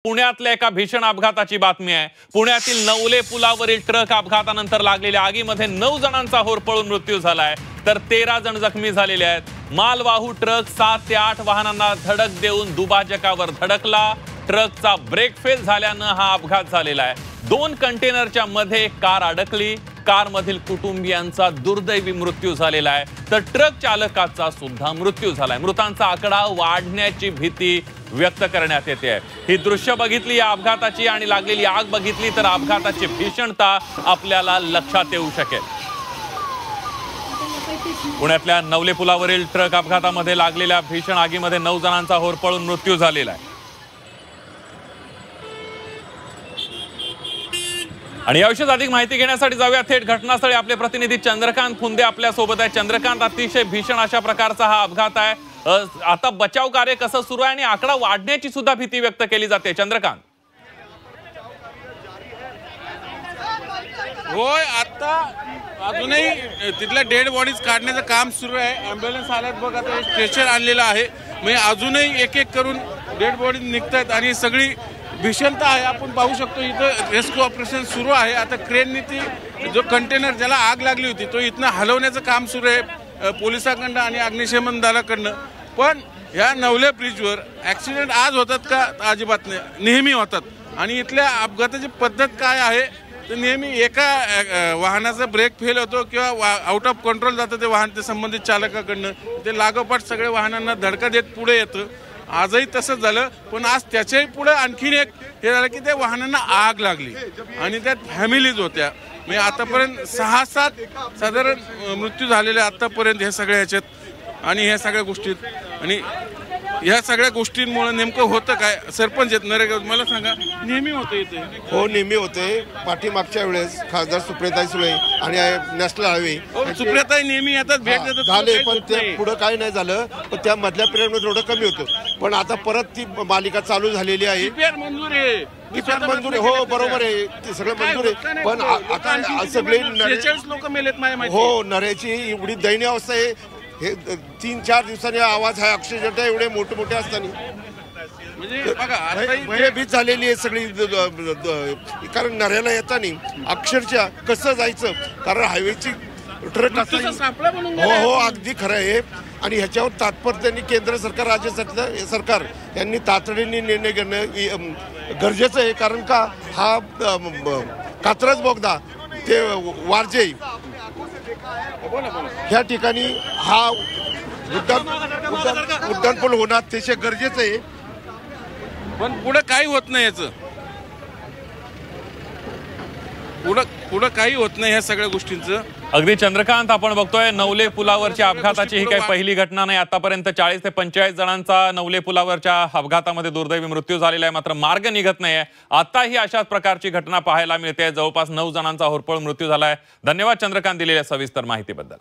पुण्यातल्या एका भीषण अपघाताची बातमी आहे। पुण्यातील नवले पुलावरील ट्रक अपघातानंतर लागलेल्या आगीमध्ये 9 जणांचा होरपळून मृत्यू झालाय, तर 13 जण जखमी झालेले आहेत। मालवाहू ट्रक 7 ते 8 वाहनांना धडक देऊन दुभाजकावर धडकला। ट्रकचा ब्रेक फेल झाल्यानं हा अपघात झालेला आहे। 2 कंटेनरच्या मध्ये कार अडकली। कारमधील कुटुंबियांचा दुर्दैवी मृत्यू झालेला आहे, तर ट्रक चालकाचा सुद्धा मृत्यू झालाय। मृतांचा आकडा वाढण्याची भीती व्यक्त करण्यात येते आहे। ही दृश्य बघितली या अपघाताची आणि लागलेली आग बघितली तर अपघाताची भीषणता आपल्याला लक्षात येऊ शकेल। पुण्यातल्या नवले पुलावरील ट्रक अपघातामध्ये लागलेल्या भीषण आगीमध्ये 9 जणांचा होरपळून मृत्यू झालेला आहे। आणि याविषयी अधिक माहिती घेण्यासाठी जाऊया थेट घटनास्थळी। आपले प्रतिनिधी चंद्रकांत फुंदे आपल्या सोबत आहे। चंद्रकांत, अतिशय भीषण अशा प्रकारचा हा अपघात आहे, आता बचाव कार्य कसं सुरू आहे आणि आकडा वाढण्याची सुद्धा भीती व्यक्त केली जाते। चंद्रकांत, होय, आता अजूनही तिथल्या डेड बॉडीज काढण्याचं काम सुरू आहे। ॲम्ब्युलन्स आल्यात बघ, आता स्ट्रेचर आणलेलं आहे, म्हणजे अजूनही एक एक करून डेड बॉडीज निघतात आणि सगळी भीषणता आहे। आपण पाहू शकतो इथं रेस्क्यू ऑपरेशन सुरू आहे। आता क्रेननी ती जो कंटेनर ज्याला आग लागली होती तो इथनं हलवण्याचं काम सुरू आहे पोलिसांकडनं आणि अग्निशमन दलाकडनं। पण ह्या नवले ब्रिजवर ॲक्सिडेंट आज होतात का? अजिबात नाही, नेहमी होतात। आणि इथल्या अपघाताची पद्धत काय आहे तर नेहमी एका वाहनाचा ब्रेक फेल होतो किंवा आउट ऑफ कंट्रोल जातं ते वाहन, ते संबंधित चालकाकडनं ते लागोपाठ सगळे वाहनांना धडका देत पुढे येतं। आजही तसंच झालं, पण आज त्याच्याही पुढे आणखीन एक हे झालं की त्या वाहनांना आग लागली आणि त्यात फॅमिलीज होत्या। म्हणजे आतापर्यंत 6-7 साधारण मृत्यू झालेले आतापर्यंत ह्या सगळ्या ह्याच्यात आणि ह्या सगळ्या गोष्टीत। आणि ह्या सगळ्या गोष्टींमुळे नेमकं होतं काय? सरपंच आहेत नरेगाव, मला सांगा, नेहमी होतं इथे? हो, नेहमी होते। पाठीमागच्या वेळेस खासदार सुप्रियाताई सुळे आणि नॅशनल हायवे सुप्रियाताई नेहमी येतात, भेट देतात झाले, पण ते पुढे काही नाही झालं। पण त्या मधल्या पिरियडमध्ये थोडं कमी होतं, पण आता परत ती मालिका चालू झालेली आहे। मंजूर आहे, मंजूर आहे, हो बरोबर आहे, ते सगळं मंजूर आहे। पण आता सगळे 46 लोक मेलेत माझ्या। हो, नऱ्याची एवढी दयनीय अवस्था आहे। हे 3-4 दिवसांनी आवाज आहे, अक्षरशः एवढे मोठे मोठे असताना म्हणजे बघा भयभीत झालेली आहे सगळी। कारण नऱ्याला येताना अक्षरशः कसं जायचं, कारण हायवेची ट्रक हो हो अगदी खरं आहे। आणि ह्याच्यावर तात्पर्याने केंद्र सरकार, राज्य सरकार यांनी तातडीने निर्णय घेणं गरजेचं आहे। कारण का हा कात्रज बोगदा ते वारजे ह्या ठिकाणी हा उड्डाणपूल होणं अतिशय गरजेचं आहे। पण पुढे काही होत नाही, याचं पुढं काही होत नाही ह्या सगळ्या गोष्टींचं। अगदी चंद्रकांत, आपण बघतोय नवले पुलावरच्या अपघाताची ही काही पहिली घटना नाही। आतापर्यंत 40 ते 45 जणांचा नवले पुलावरच्या अपघातामध्ये दुर्दैवी मृत्यू झालेला आहे, मात्र मार्ग निघत नाहीये। आताही अशाच प्रकारची घटना पाहायला मिळते। जवळपास 9 जणांचा होरपळ मृत्यू झालाय। धन्यवाद चंद्रकांत दिलेल्या सविस्तर माहितीबद्दल।